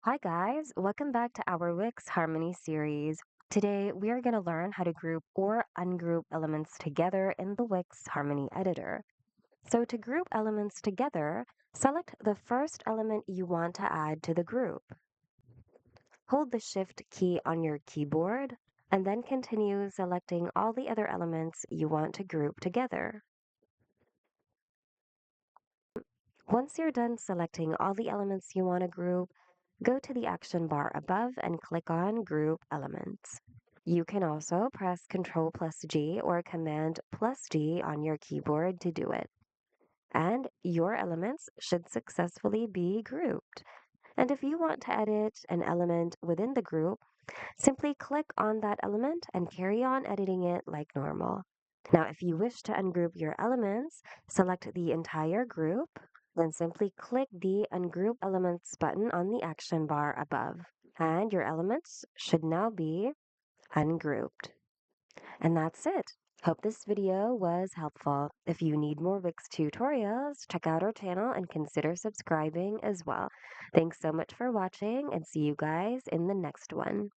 Hi guys, welcome back to our Wix Harmony series. Today we are going to learn how to group or ungroup elements together in the Wix Harmony editor. So to group elements together, select the first element you want to add to the group. Hold the Shift key on your keyboard and then continue selecting all the other elements you want to group together. Once you're done selecting all the elements you want to group, go to the action bar above and click on Group Elements. You can also press Ctrl plus G or Command plus G on your keyboard to do it. And your elements should successfully be grouped. And if you want to edit an element within the group, simply click on that element and carry on editing it like normal. Now, if you wish to ungroup your elements, select the entire group, then simply click the Ungroup Elements button on the action bar above, and your elements should now be ungrouped. And that's it. Hope this video was helpful. If you need more Wix tutorials, check out our channel and consider subscribing as well. Thanks so much for watching and see you guys in the next one.